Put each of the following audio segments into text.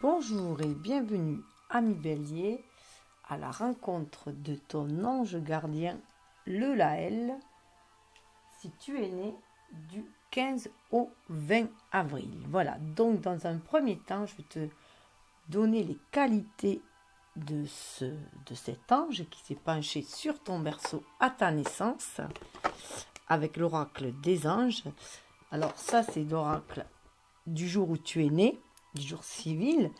Bonjour et bienvenue, ami Bélier, à la rencontre de ton ange gardien, le Laël, si tu es né du 15 au 20 avril. Voilà, donc dans un premier temps, je vais te donner les qualités de cet ange qui s'est penché sur ton berceau à ta naissance, avec l'oracle des anges. Alors ça, c'est l'oracle du jour où tu es né, du jour civil,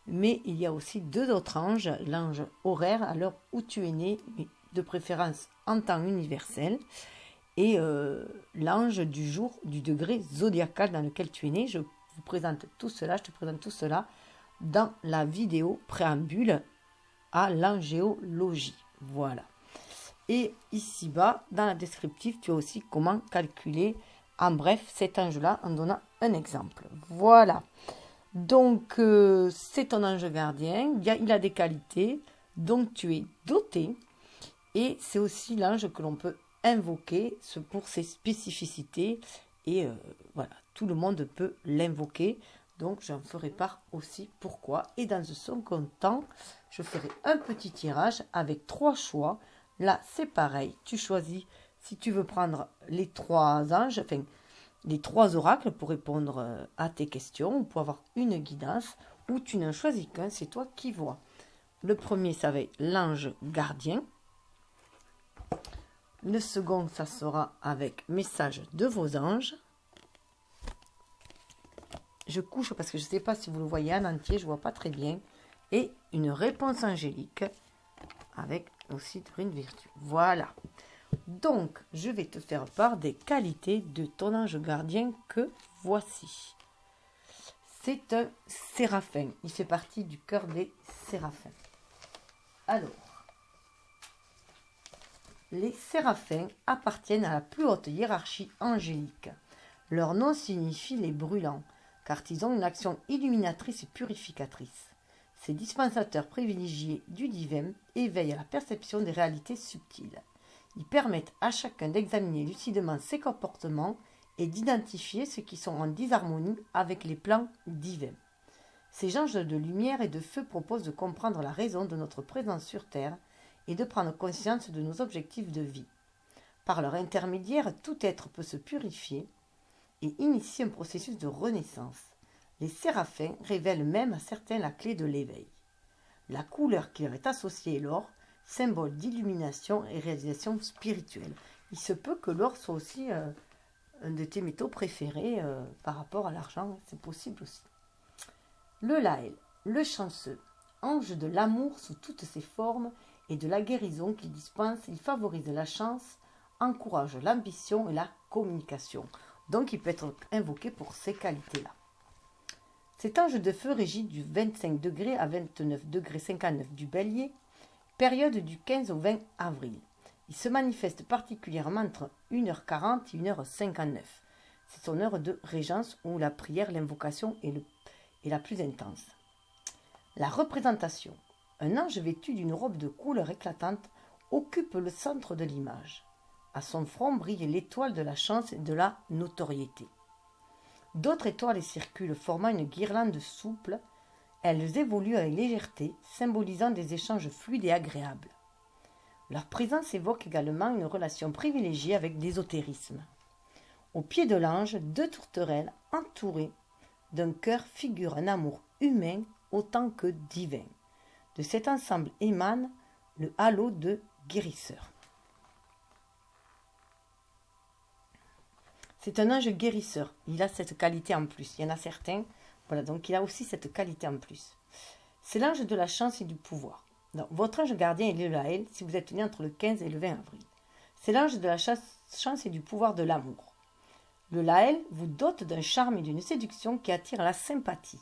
mais il y a aussi deux autres anges, l'ange horaire à l'heure où tu es né, mais de préférence en temps universel, et l'ange du jour du degré zodiacal dans lequel tu es né. Je te présente tout cela dans la vidéo préambule à l'angéologie. Voilà. Et ici-bas, dans la descriptive, tu as aussi comment calculer en bref cet ange-là en donnant un exemple. Voilà. Donc, c'est ton ange gardien, il a des qualités, donc tu es doté. Et c'est aussi l'ange que l'on peut invoquer pour ses spécificités. Et voilà, tout le monde peut l'invoquer. Donc, j'en ferai part aussi pourquoi. Et dans ce second temps, je ferai un petit tirage avec 3 choix. Là, c'est pareil. Tu choisis si tu veux prendre les 3 anges, enfin, les 3 oracles pour répondre à tes questions, ou pour avoir une guidance, ou tu n'en choisis qu'un, c'est toi qui vois. Le premier, ça va être l'ange gardien. Le second, ça sera avec message de vos anges. Je couche parce que je ne sais pas si vous le voyez en entier, je ne vois pas très bien. Et une réponse angélique avec aussi une vertu. Voilà. Donc, je vais te faire part des qualités de ton ange gardien que voici. C'est un séraphin. Il fait partie du cœur des séraphins. Alors, les séraphins appartiennent à la plus haute hiérarchie angélique. Leur nom signifie les brûlants, car ils ont une action illuminatrice et purificatrice. Ces dispensateurs privilégiés du divin éveillent à la perception des réalités subtiles. Ils permettent à chacun d'examiner lucidement ses comportements et d'identifier ceux qui sont en disharmonie avec les plans divins. Ces anges de lumière et de feu proposent de comprendre la raison de notre présence sur Terre et de prendre conscience de nos objectifs de vie. Par leur intermédiaire, tout être peut se purifier et initier un processus de renaissance. Les séraphins révèlent même à certains la clé de l'éveil. La couleur qui leur est associée est l'or, symbole d'illumination et réalisation spirituelle. Il se peut que l'or soit aussi un de tes métaux préférés par rapport à l'argent, c'est possible aussi. Le Laël, le chanceux, ange de l'amour sous toutes ses formes et de la guérison qu'il dispense, il favorise la chance, encourage l'ambition et la communication. Donc il peut être invoqué pour ces qualités-là. Cet ange de feu régit du 25 degrés à 29 degrés 59 du Bélier, période du 15 au 20 avril. Il se manifeste particulièrement entre 1h40 et 1h59. C'est son heure de régence où la prière, l'invocation est la plus intense. La représentation. Un ange vêtu d'une robe de couleur éclatante occupe le centre de l'image. À son front brille l'étoile de la chance et de la notoriété. D'autres étoiles circulent, formant une guirlande souple. Elles évoluent avec légèreté, symbolisant des échanges fluides et agréables. Leur présence évoque également une relation privilégiée avec l'ésotérisme. Au pied de l'ange, 2 tourterelles entourées d'un cœur figurent un amour humain autant que divin. De cet ensemble émane le halo de guérisseur. C'est un ange guérisseur. Il a cette qualité en plus. Il y en a certains. Voilà, donc il a aussi cette qualité en plus. C'est l'ange de la chance et du pouvoir. Donc, votre ange gardien est le Laël si vous êtes né entre le 15 et le 20 avril. C'est l'ange de la chance et du pouvoir de l'amour. Le Laël vous dote d'un charme et d'une séduction qui attire la sympathie.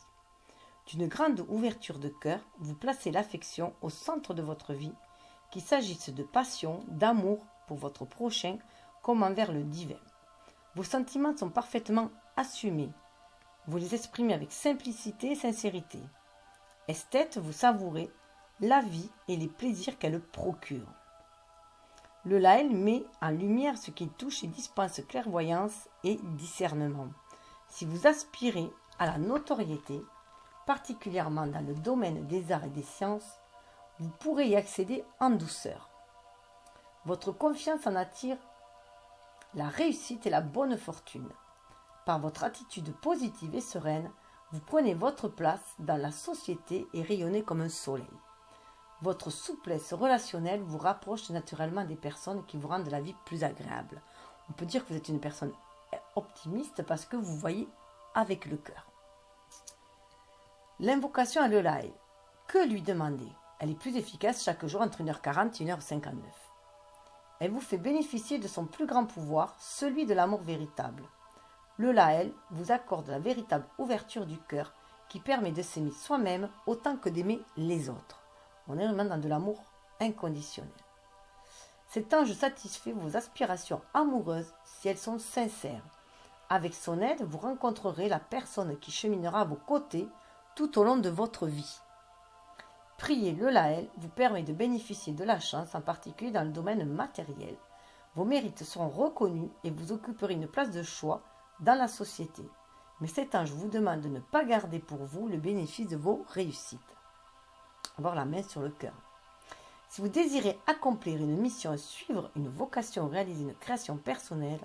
D'une grande ouverture de cœur, vous placez l'affection au centre de votre vie, qu'il s'agisse de passion, d'amour pour votre prochain, comme envers le divin. Vos sentiments sont parfaitement assumés. Vous les exprimez avec simplicité et sincérité. Esthète, vous savourez la vie et les plaisirs qu'elle procure. Le Laël met en lumière ce qui touche et dispense clairvoyance et discernement. Si vous aspirez à la notoriété, particulièrement dans le domaine des arts et des sciences, vous pourrez y accéder en douceur. Votre confiance en attire la réussite et la bonne fortune. Par votre attitude positive et sereine, vous prenez votre place dans la société et rayonnez comme un soleil. Votre souplesse relationnelle vous rapproche naturellement des personnes qui vous rendent la vie plus agréable. On peut dire que vous êtes une personne optimiste parce que vous voyez avec le cœur. L'invocation à l'Eulaël. Que lui demander? Elle est plus efficace chaque jour entre 1h40 et 1h59. Elle vous fait bénéficier de son plus grand pouvoir, celui de l'amour véritable. L'Eulaël vous accorde la véritable ouverture du cœur qui permet de s'aimer soi-même autant que d'aimer les autres. On est vraiment dans de l'amour inconditionnel. Cet ange satisfait vos aspirations amoureuses si elles sont sincères. Avec son aide, vous rencontrerez la personne qui cheminera à vos côtés tout au long de votre vie. Prier l'Eulaël vous permet de bénéficier de la chance, en particulier dans le domaine matériel. Vos mérites seront reconnus et vous occuperez une place de choix dans la société. Mais cet ange vous demande de ne pas garder pour vous le bénéfice de vos réussites. Avoir la main sur le cœur. Si vous désirez accomplir une mission, suivre une vocation, réaliser une création personnelle,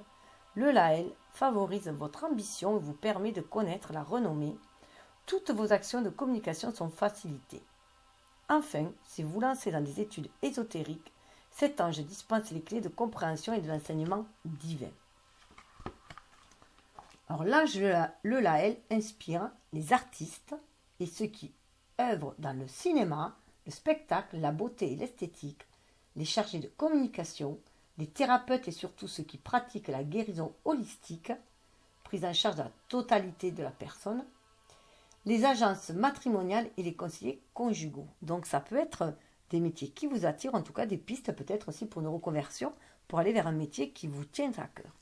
l'Eulaël favorise votre ambition et vous permet de connaître la renommée. Toutes vos actions de communication sont facilitées. Enfin, si vous vous lancez dans des études ésotériques, cet ange dispense les clés de compréhension et de l'enseignement divin. Alors l'ange l'Eulaël inspire les artistes et ceux qui œuvrent dans le cinéma, le spectacle, la beauté et l'esthétique, les chargés de communication, les thérapeutes et surtout ceux qui pratiquent la guérison holistique, prise en charge de la totalité de la personne, les agences matrimoniales et les conseillers conjugaux. Donc ça peut être des métiers qui vous attirent, en tout cas des pistes peut-être aussi pour une reconversion, pour aller vers un métier qui vous tient à cœur.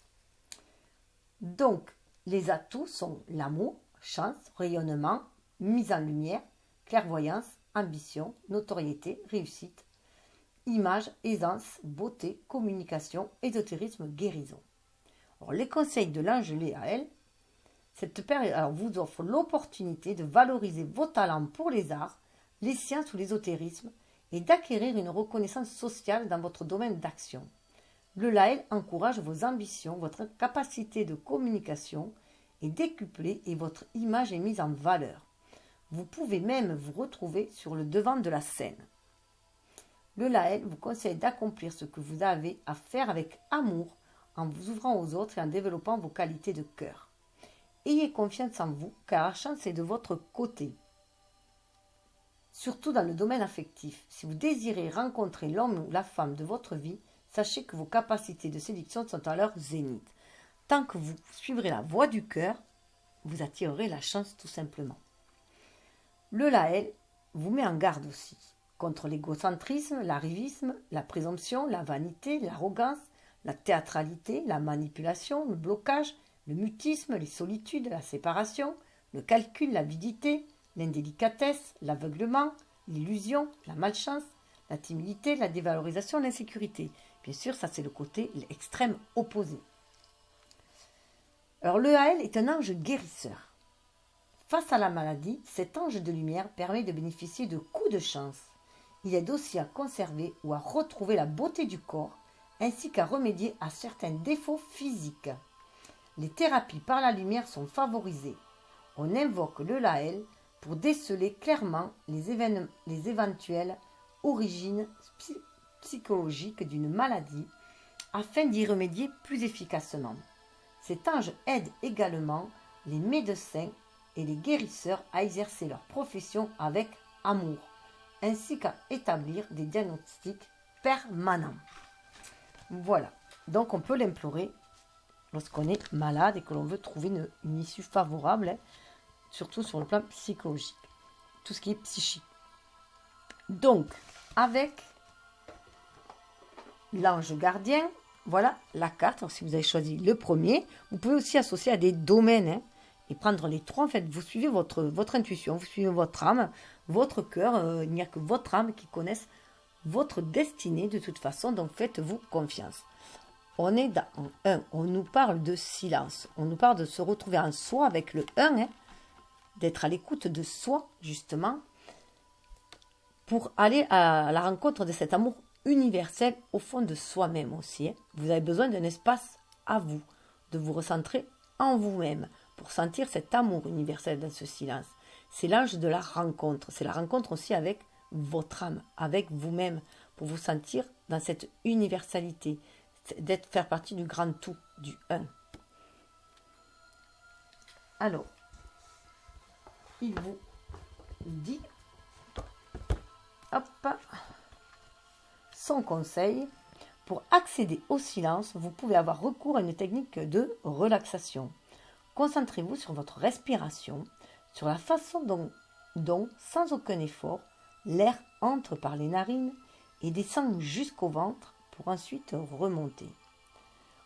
Donc, les atouts sont l'amour, chance, rayonnement, mise en lumière, clairvoyance, ambition, notoriété, réussite, image, aisance, beauté, communication, ésotérisme, guérison. Alors, les conseils de l'ange Léaël, cette période vous offre l'opportunité de valoriser vos talents pour les arts, les sciences ou l'ésotérisme et d'acquérir une reconnaissance sociale dans votre domaine d'action. L'Eulaël encourage vos ambitions, votre capacité de communication est décuplée et votre image est mise en valeur. Vous pouvez même vous retrouver sur le devant de la scène. L'Eulaël vous conseille d'accomplir ce que vous avez à faire avec amour, en vous ouvrant aux autres et en développant vos qualités de cœur. Ayez confiance en vous, car la chance est de votre côté. Surtout dans le domaine affectif. Si vous désirez rencontrer l'homme ou la femme de votre vie, sachez que vos capacités de séduction sont à leur zénith. Tant que vous suivrez la voie du cœur, vous attirerez la chance tout simplement. L'Eulaël vous met en garde aussi contre l'égocentrisme, l'arrivisme, la présomption, la vanité, l'arrogance, la théâtralité, la manipulation, le blocage, le mutisme, les solitudes, la séparation, le calcul, l'avidité, l'indélicatesse, l'aveuglement, l'illusion, la malchance, la timidité, la dévalorisation, l'insécurité. Bien sûr, ça c'est le côté extrême opposé. Alors l'Eulaël est un ange guérisseur. Face à la maladie, cet ange de lumière permet de bénéficier de coups de chance. Il aide aussi à conserver ou à retrouver la beauté du corps, ainsi qu'à remédier à certains défauts physiques. Les thérapies par la lumière sont favorisées. On invoque l'Eulaël pour déceler clairement les éventuelles origines psychologiques d'une maladie afin d'y remédier plus efficacement. Cet ange aide également les médecins et les guérisseurs à exercer leur profession avec amour, ainsi qu'à établir des diagnostics permanents. Voilà, donc on peut l'implorer lorsqu'on est malade et que l'on veut trouver une issue favorable, surtout sur le plan psychologique, tout ce qui est psychique. Donc, avec l'ange gardien, voilà la carte. Alors, si vous avez choisi le premier, vous pouvez aussi associer à des domaines et prendre les trois. En fait, vous suivez votre intuition, vous suivez votre âme, votre cœur. Il n'y a que votre âme qui connaisse votre destinée de toute façon, donc faites-vous confiance. On est dans 1, on nous parle de silence, on nous parle de se retrouver en soi avec le 1, d'être à l'écoute de soi, justement, pour aller à la rencontre de cet amour universel au fond de soi-même aussi. Vous avez besoin d'un espace à vous, de vous recentrer en vous-même pour sentir cet amour universel dans ce silence. C'est l'âge de la rencontre. C'est la rencontre aussi avec votre âme, avec vous-même, pour vous sentir dans cette universalité, faire partie du grand tout, du un. Alors, il vous dit, hop, son conseil, pour accéder au silence, vous pouvez avoir recours à une technique de relaxation. Concentrez-vous sur votre respiration, sur la façon dont sans aucun effort, l'air entre par les narines et descend jusqu'au ventre pour ensuite remonter.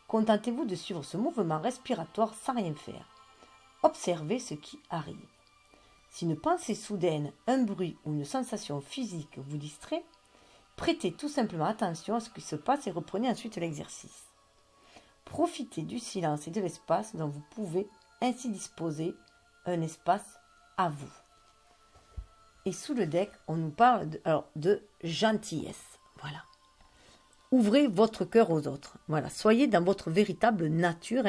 Contentez-vous de suivre ce mouvement respiratoire sans rien faire. Observez ce qui arrive. Si une pensée soudaine, un bruit ou une sensation physique vous distrait, prêtez tout simplement attention à ce qui se passe et reprenez ensuite l'exercice. Profitez du silence et de l'espace dont vous pouvez ainsi disposer un espace à vous. Et sous le deck, on nous parle de gentillesse. Voilà. Ouvrez votre cœur aux autres. Voilà. Soyez dans votre véritable nature,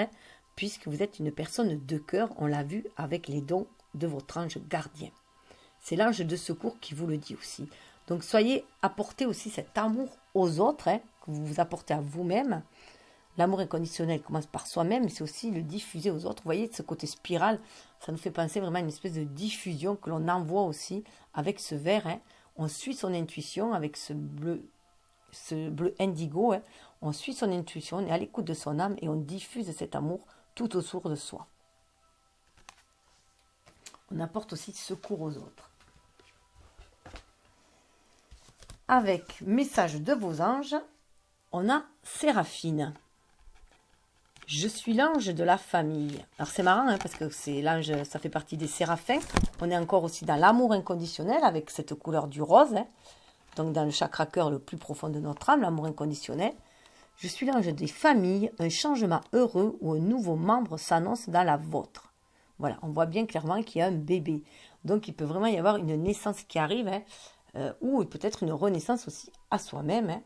puisque vous êtes une personne de cœur, on l'a vu avec les dons de votre ange gardien. C'est l'ange de secours qui vous le dit aussi. Donc apportez aussi cet amour aux autres, que vous vous apportez à vous-même. L'amour inconditionnel commence par soi-même, mais c'est aussi le diffuser aux autres. Vous voyez, ce côté spirale, ça nous fait penser vraiment à une espèce de diffusion que l'on envoie aussi avec ce vert. On suit son intuition avec ce bleu indigo. On suit son intuition, on est à l'écoute de son âme et on diffuse cet amour tout autour de soi. On apporte aussi secours aux autres. Avec message de vos anges, on a Séraphine. Je suis l'ange de la famille. Alors c'est marrant parce que c'est l'ange, ça fait partie des séraphins. On est encore aussi dans l'amour inconditionnel avec cette couleur du rose. Donc dans le chakra cœur le plus profond de notre âme, l'amour inconditionnel. Je suis l'ange des familles, un changement heureux ou un nouveau membre s'annonce dans la vôtre. Voilà, on voit bien clairement qu'il y a un bébé. Donc il peut vraiment y avoir une naissance qui arrive, ou peut-être une renaissance aussi à soi-même.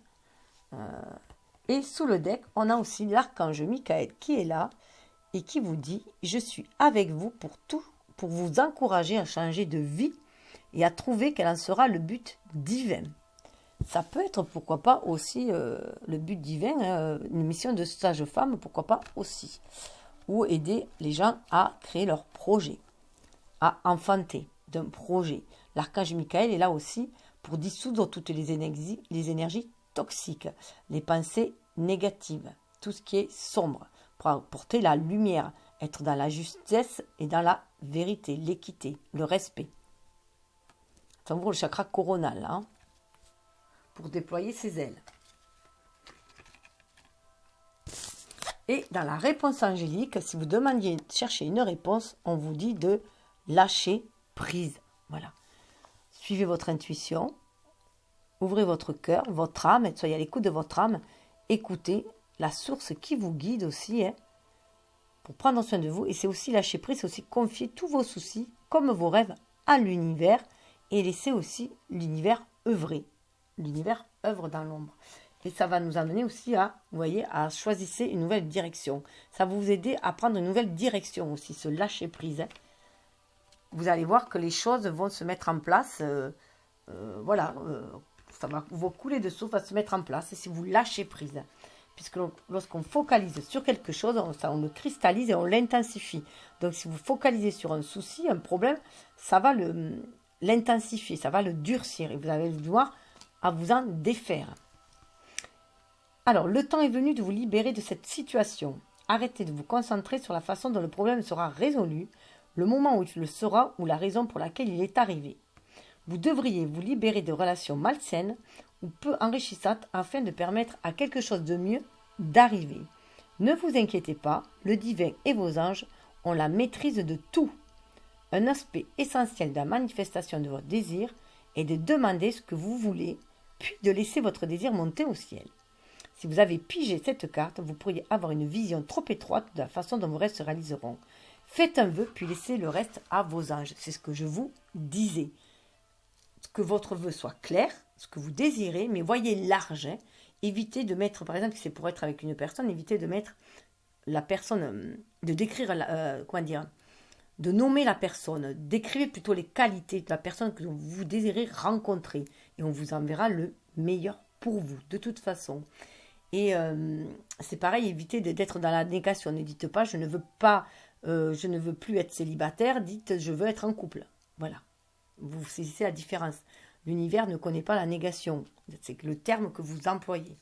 Et sous le deck, on a aussi l'archange Michael qui est là et qui vous dit « Je suis avec vous pour vous encourager à changer de vie et à trouver quel en sera le but divin. » Ça peut être, pourquoi pas, aussi le but divin, une mission de sage-femme, pourquoi pas aussi. Ou aider les gens à créer leur projet, à enfanter d'un projet. L'archange Michael est là aussi pour dissoudre toutes les énergies toxiques, les pensées négatives, tout ce qui est sombre, pour apporter la lumière, être dans la justesse et dans la vérité, l'équité, le respect. Ça ouvre le chakra coronal, pour déployer ses ailes. Et dans la réponse angélique, si vous demandiez chercher une réponse, on vous dit de lâcher prise. Voilà. Suivez votre intuition, ouvrez votre cœur, votre âme, et soyez à l'écoute de votre âme. Écoutez la source qui vous guide aussi, pour prendre soin de vous. Et c'est aussi lâcher prise, c'est aussi confier tous vos soucis, comme vos rêves, à l'univers, et laisser aussi l'univers œuvrer. L'univers œuvre dans l'ombre. Et ça va nous amener aussi à choisir une nouvelle direction. Ça va vous aider à prendre une nouvelle direction aussi, ce lâcher prise. Vous allez voir que les choses vont se mettre en place. Ça va vous couler de souffle, va se mettre en place. Et si vous lâchez prise, puisque lorsqu'on focalise sur quelque chose, on le cristallise et on l'intensifie. Donc si vous focalisez sur un souci, un problème, ça va l'intensifier, ça va le durcir. Et vous allez devoir à vous en défaire. Alors, le temps est venu de vous libérer de cette situation. Arrêtez de vous concentrer sur la façon dont le problème sera résolu, le moment où il le sera ou la raison pour laquelle il est arrivé. Vous devriez vous libérer de relations malsaines ou peu enrichissantes afin de permettre à quelque chose de mieux d'arriver. Ne vous inquiétez pas, le divin et vos anges ont la maîtrise de tout. Un aspect essentiel de la manifestation de votre désir est de demander ce que vous voulez, puis de laisser votre désir monter au ciel. Si vous avez pigé cette carte, vous pourriez avoir une vision trop étroite de la façon dont vos rêves se réaliseront. Faites un vœu, puis laissez le reste à vos anges. C'est ce que je vous disais. Que votre vœu soit clair, ce que vous désirez, mais voyez large. Hein. Évitez de mettre, par exemple, si c'est pour être avec une personne, évitez de mettre la personne, de décrire, comment dire, de nommer la personne. Décrivez plutôt les qualités de la personne que vous désirez rencontrer. Et on vous enverra le meilleur pour vous, de toute façon. Et c'est pareil, évitez d'être dans la négation. Ne dites pas, je ne veux plus être célibataire. Dites, je veux être en couple. Voilà. Vous saisissez la différence. L'univers ne connaît pas la négation. C'est le terme que vous employez.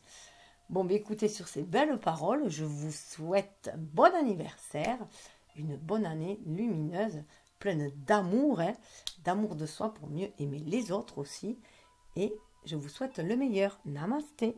Bon, bien écoutez, sur ces belles paroles, je vous souhaite un bon anniversaire, une bonne année lumineuse, pleine d'amour, hein, d'amour de soi pour mieux aimer les autres aussi. Et je vous souhaite le meilleur. Namasté.